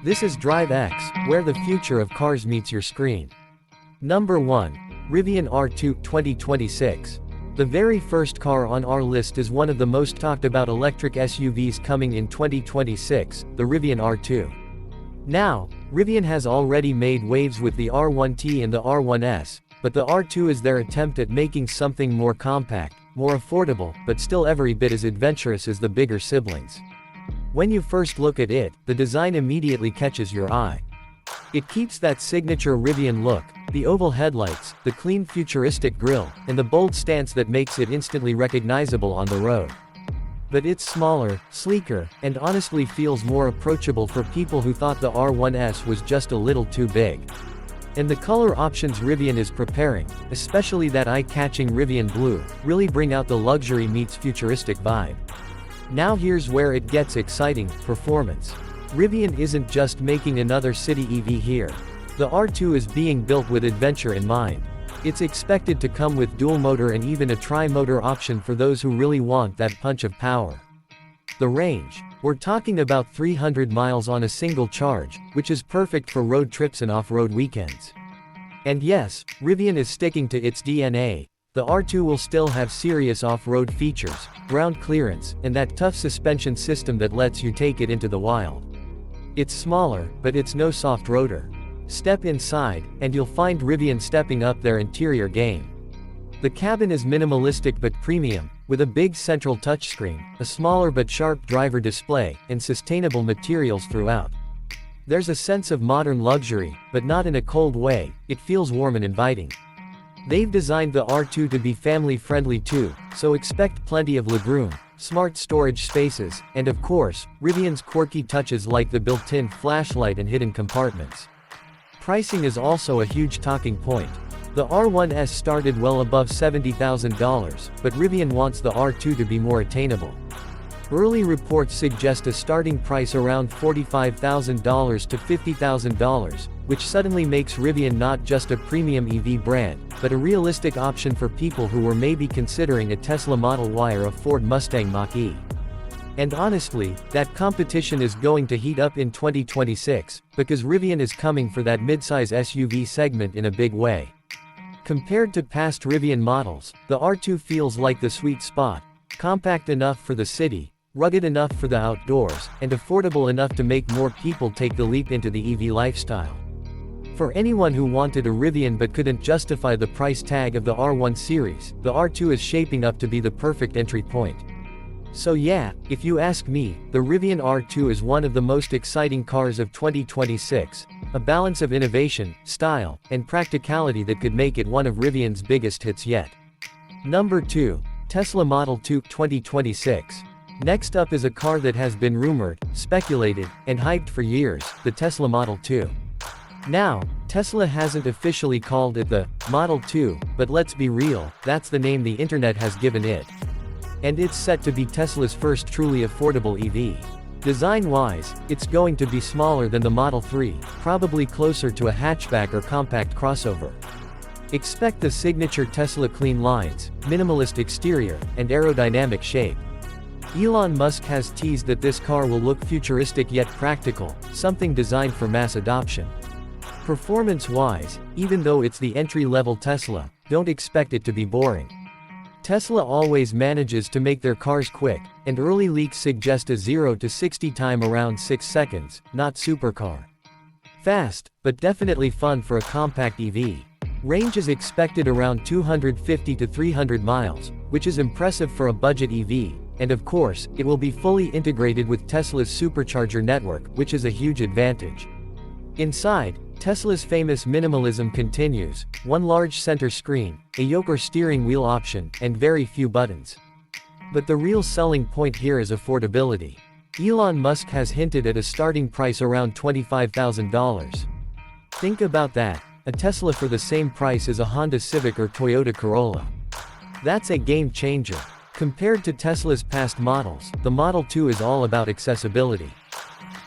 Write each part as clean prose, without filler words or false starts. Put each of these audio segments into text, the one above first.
This is DriveX, where the future of cars meets your screen. Number 1. Rivian R2 2026. The very first car on our list is one of the most talked about electric SUVs coming in 2026, the Rivian R2. Now, Rivian has already made waves with the R1T and the R1S, but the R2 is their attempt at making something more compact, more affordable, but still every bit as adventurous as the bigger siblings. When you first look at it, the design immediately catches your eye. It keeps that signature Rivian look, the oval headlights, the clean futuristic grille, and the bold stance that makes it instantly recognizable on the road. But it's smaller, sleeker, and honestly feels more approachable for people who thought the R1S was just a little too big. And the color options Rivian is preparing, especially that eye-catching Rivian blue, really bring out the luxury meets futuristic vibe. Now here's where it gets exciting: performance. Rivian isn't just making another city EV here. The R2 is being built with adventure in mind. It's expected to come with dual motor and even a tri-motor option for those who really want that punch of power. The range. We're talking about 300 miles on a single charge, which is perfect for road trips and off-road weekends. And yes, Rivian is sticking to its DNA. The R2 will still have serious off-road features, ground clearance, and that tough suspension system that lets you take it into the wild. It's smaller, but it's no soft roader. Step inside, and you'll find Rivian stepping up their interior game. The cabin is minimalistic but premium, with a big central touchscreen, a smaller but sharp driver display, and sustainable materials throughout. There's a sense of modern luxury, but not in a cold way. It feels warm and inviting. They've designed the R2 to be family-friendly too, so expect plenty of legroom, smart storage spaces, and of course, Rivian's quirky touches like the built-in flashlight and hidden compartments. Pricing is also a huge talking point. The R1S started well above $70,000, but Rivian wants the R2 to be more attainable. Early reports suggest a starting price around $45,000 to $50,000, which suddenly makes Rivian not just a premium EV brand, but a realistic option for people who were maybe considering a Tesla Model Y or a Ford Mustang Mach-E. And honestly, that competition is going to heat up in 2026, because Rivian is coming for that midsize SUV segment in a big way. Compared to past Rivian models, the R2 feels like the sweet spot: compact enough for the city, rugged enough for the outdoors, and affordable enough to make more people take the leap into the EV lifestyle. For anyone who wanted a Rivian but couldn't justify the price tag of the R1 series, the R2 is shaping up to be the perfect entry point. So yeah, if you ask me, the Rivian R2 is one of the most exciting cars of 2026, a balance of innovation, style, and practicality that could make it one of Rivian's biggest hits yet. Number 2. Tesla Model 2 2026. Next up is a car that has been rumored, speculated, and hyped for years, the Tesla Model 2. Now, Tesla hasn't officially called it the Model 2, but let's be real, that's the name the internet has given it. And it's set to be Tesla's first truly affordable EV. Design-wise, it's going to be smaller than the Model 3, probably closer to a hatchback or compact crossover. Expect the signature Tesla clean lines, minimalist exterior, and aerodynamic shape. Elon Musk has teased that this car will look futuristic yet practical, something designed for mass adoption. Performance-wise, even though it's the entry-level Tesla, don't expect it to be boring. Tesla always manages to make their cars quick, and early leaks suggest a 0 to 60 time around 6 seconds, not supercar. Fast, but definitely fun for a compact EV. Range is expected around 250 to 300 miles, which is impressive for a budget EV, and of course, it will be fully integrated with Tesla's supercharger network, which is a huge advantage. Inside, Tesla's famous minimalism continues: one large center screen, a yoke or steering wheel option, and very few buttons. But the real selling point here is affordability. Elon Musk has hinted at a starting price around $25,000. Think about that, a Tesla for the same price as a Honda Civic or Toyota Corolla. That's a game changer. Compared to Tesla's past models, the Model 2 is all about accessibility.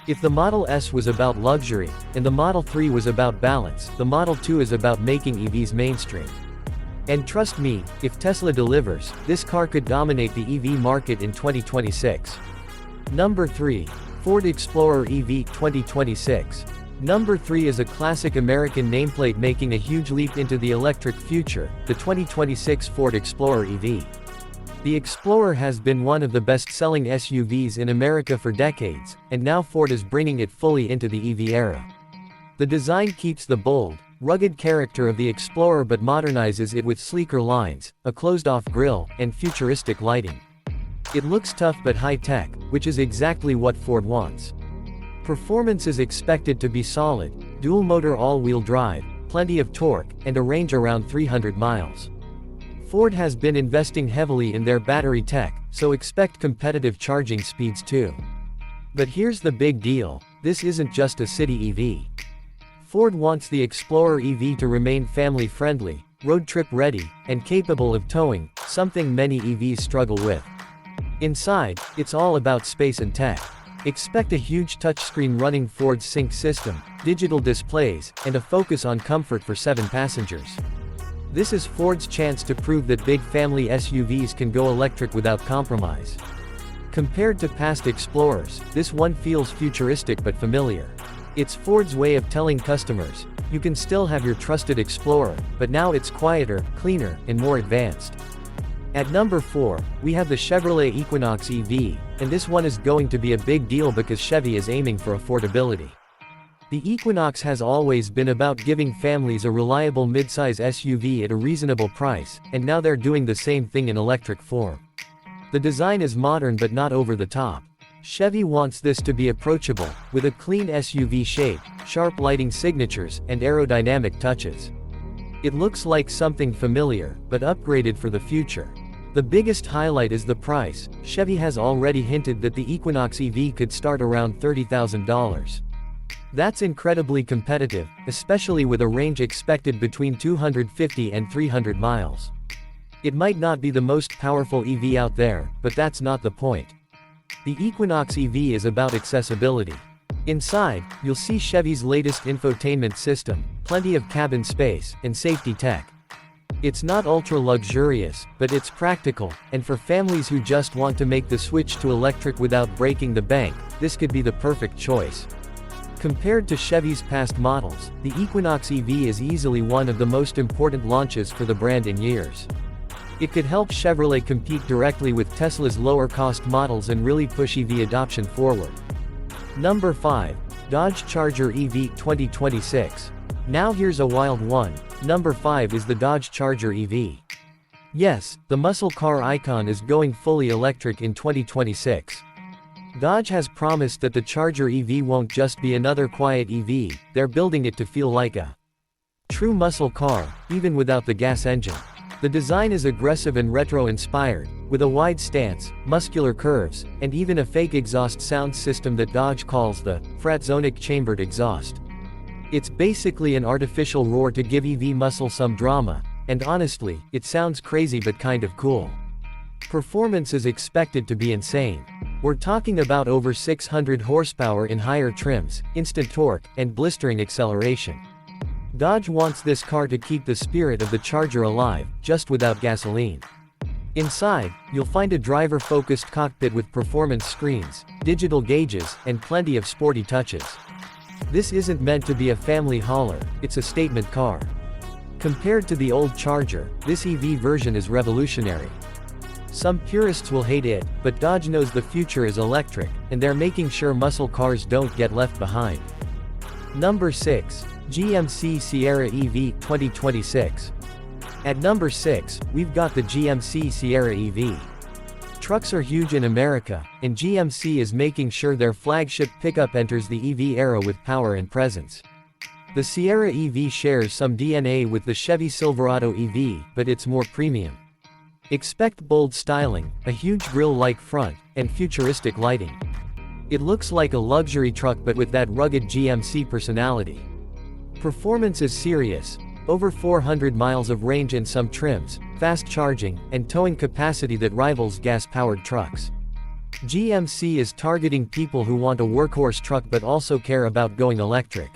If the Model S was about luxury, and the Model 3 was about balance, the Model 2 is about making EVs mainstream. And trust me, if Tesla delivers, this car could dominate the EV market in 2026. Number 3. Ford Explorer EV 2026. Number 3 is a classic American nameplate making a huge leap into the electric future, the 2026 Ford Explorer EV. The Explorer has been one of the best-selling SUVs in America for decades, and now Ford is bringing it fully into the EV era. The design keeps the bold, rugged character of the Explorer but modernizes it with sleeker lines, a closed-off grille, and futuristic lighting. It looks tough but high-tech, which is exactly what Ford wants. Performance is expected to be solid, dual-motor all-wheel drive, plenty of torque, and a range around 300 miles. Ford has been investing heavily in their battery tech, so expect competitive charging speeds too. But here's the big deal, this isn't just a city EV. Ford wants the Explorer EV to remain family-friendly, road-trip ready, and capable of towing, something many EVs struggle with. Inside, it's all about space and tech. Expect a huge touchscreen running Ford's Sync system, digital displays, and a focus on comfort for 7 passengers. This is Ford's chance to prove that big family SUVs can go electric without compromise. Compared to past Explorers, this one feels futuristic but familiar. It's Ford's way of telling customers, you can still have your trusted Explorer, but now it's quieter, cleaner, and more advanced. At number 4, we have the Chevrolet Equinox EV, and this one is going to be a big deal because Chevy is aiming for affordability. The Equinox has always been about giving families a reliable midsize SUV at a reasonable price, and now they're doing the same thing in electric form. The design is modern but not over the top. Chevy wants this to be approachable, with a clean SUV shape, sharp lighting signatures, and aerodynamic touches. It looks like something familiar, but upgraded for the future. The biggest highlight is the price. Chevy has already hinted that the Equinox EV could start around $30,000. That's incredibly competitive, especially with a range expected between 250 and 300 miles. It might not be the most powerful EV out there, but that's not the point. The Equinox EV is about accessibility. Inside, you'll see Chevy's latest infotainment system, plenty of cabin space, and safety tech. It's not ultra-luxurious, but it's practical, and for families who just want to make the switch to electric without breaking the bank, this could be the perfect choice. Compared to Chevy's past models, the Equinox EV is easily one of the most important launches for the brand in years. It could help Chevrolet compete directly with Tesla's lower-cost models and really push EV adoption forward. Number 5. Dodge Charger EV 2026. Now here's a wild one. Number 5 is the Dodge Charger EV. Yes, the muscle car icon is going fully electric in 2026. Dodge has promised that the Charger EV won't just be another quiet EV, they're building it to feel like a true muscle car, even without the gas engine. The design is aggressive and retro-inspired, with a wide stance, muscular curves, and even a fake exhaust sound system that Dodge calls the Fratzonic chambered exhaust. It's basically an artificial roar to give EV muscle some drama, and honestly, it sounds crazy but kind of cool. Performance is expected to be insane. We're talking about over 600 horsepower in higher trims, instant torque, and blistering acceleration. Dodge wants this car to keep the spirit of the Charger alive, just without gasoline. Inside, you'll find a driver-focused cockpit with performance screens, digital gauges, and plenty of sporty touches. This isn't meant to be a family hauler, it's a statement car. Compared to the old Charger, this EV version is revolutionary. Some purists will hate it, but Dodge knows the future is electric, and they're making sure muscle cars don't get left behind. Number 6. GMC Sierra EV 2026. At number 6, we've got the GMC Sierra EV. Trucks are huge in America, and GMC is making sure their flagship pickup enters the EV era with power and presence. The Sierra EV shares some DNA with the Chevy Silverado EV, but it's more premium. Expect bold styling, a huge grille-like front, and futuristic lighting. It looks like a luxury truck but with that rugged GMC personality. Performance is serious, over 400 miles of range in some trims, fast charging, and towing capacity that rivals gas-powered trucks. GMC is targeting people who want a workhorse truck but also care about going electric.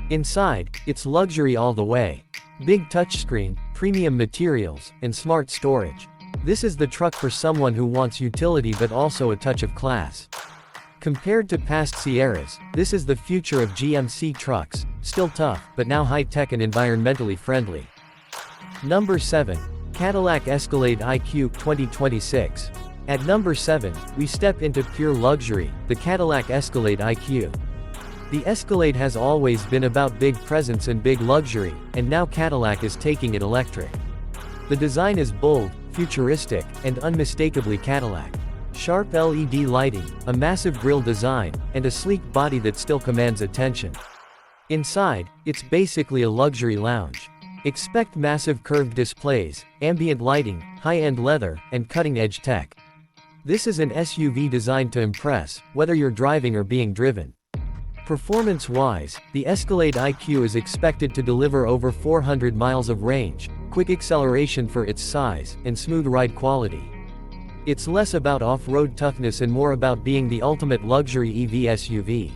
Inside, it's luxury all the way. Big touchscreen, premium materials, and smart storage. This is the truck for someone who wants utility but also a touch of class. Compared to past Sierras, this is the future of GMC trucks, still tough, but now high-tech and environmentally friendly. Number 7. Cadillac Escalade IQ 2026. At number 7, we step into pure luxury, the Cadillac Escalade IQ. The Escalade has always been about big presence and big luxury, and now Cadillac is taking it electric. The design is bold, futuristic, and unmistakably Cadillac. Sharp LED lighting, a massive grille design, and a sleek body that still commands attention. Inside, it's basically a luxury lounge. Expect massive curved displays, ambient lighting, high-end leather, and cutting-edge tech. This is an SUV designed to impress, whether you're driving or being driven. Performance-wise, the Escalade IQ is expected to deliver over 400 miles of range, quick acceleration for its size, and smooth ride quality. It's less about off-road toughness and more about being the ultimate luxury EV SUV.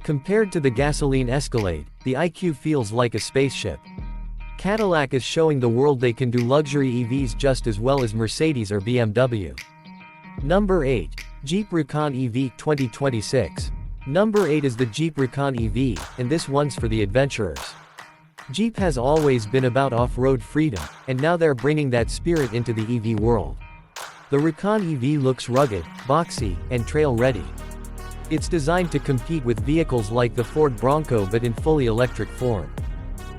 Compared to the gasoline Escalade, the IQ feels like a spaceship. Cadillac is showing the world they can do luxury EVs just as well as Mercedes or BMW. Number 8. Jeep Recon EV 2026. Number 8 is the Jeep Recon EV, and this one's for the adventurers. Jeep has always been about off-road freedom, and now they're bringing that spirit into the EV world. The Recon EV looks rugged, boxy, and trail-ready. It's designed to compete with vehicles like the Ford Bronco but in fully electric form.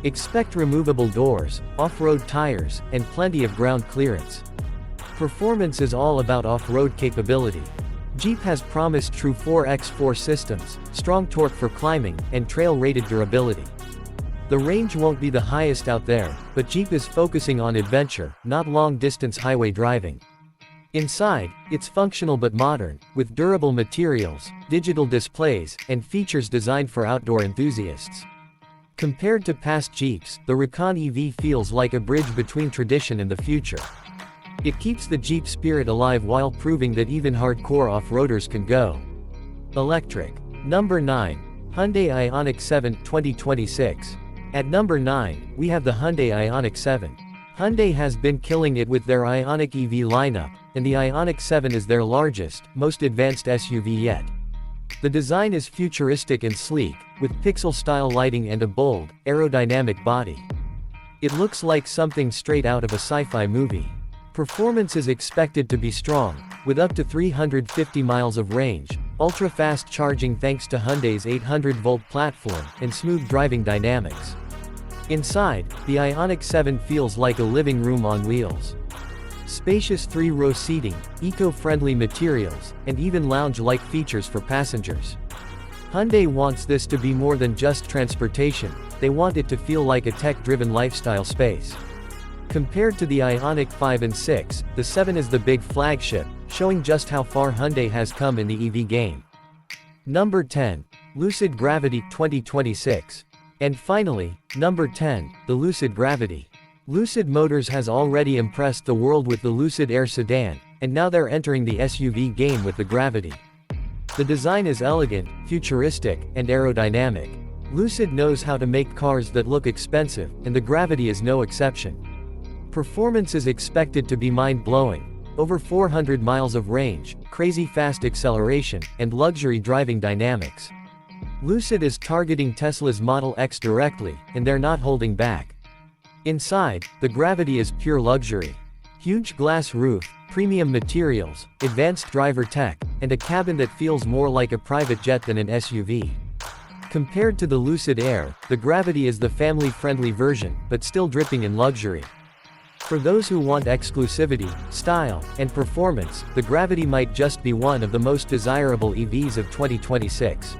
Expect removable doors, off-road tires, and plenty of ground clearance. Performance is all about off-road capability. Jeep has promised true 4x4 systems, strong torque for climbing, and trail-rated durability. The range won't be the highest out there, but Jeep is focusing on adventure, not long-distance highway driving. Inside, it's functional but modern, with durable materials, digital displays, and features designed for outdoor enthusiasts. Compared to past Jeeps, the Recon EV feels like a bridge between tradition and the future. It keeps the Jeep spirit alive while proving that even hardcore off-roaders can go electric. Number 9. Hyundai Ioniq 7 2026. At number 9, we have the Hyundai Ioniq 7. Hyundai has been killing it with their Ioniq EV lineup, and the Ioniq 7 is their largest, most advanced SUV yet. The design is futuristic and sleek, with pixel-style lighting and a bold, aerodynamic body. It looks like something straight out of a sci-fi movie. Performance is expected to be strong, with up to 350 miles of range, ultra-fast charging thanks to Hyundai's 800-volt platform, and smooth driving dynamics. Inside, the Ioniq 7 feels like a living room on wheels. Spacious 3-row seating, eco-friendly materials, and even lounge-like features for passengers. Hyundai wants this to be more than just transportation, they want it to feel like a tech-driven lifestyle space. Compared to the Ioniq 5 and 6, the 7 is the big flagship, showing just how far Hyundai has come in the EV game. Number 10. Lucid Gravity 2026. And finally, number 10, the Lucid Gravity. Lucid Motors has already impressed the world with the Lucid Air sedan, and now they're entering the SUV game with the Gravity. The design is elegant, futuristic, and aerodynamic. Lucid knows how to make cars that look expensive, and the Gravity is no exception. Performance is expected to be mind-blowing. Over 400 miles of range, crazy fast acceleration, and luxury driving dynamics. Lucid is targeting Tesla's Model X directly, and they're not holding back. Inside, the Gravity is pure luxury. Huge glass roof, premium materials, advanced driver tech, and a cabin that feels more like a private jet than an SUV. Compared to the Lucid Air, the Gravity is the family-friendly version, but still dripping in luxury. For those who want exclusivity, style, and performance, the Gravity might just be one of the most desirable EVs of 2026.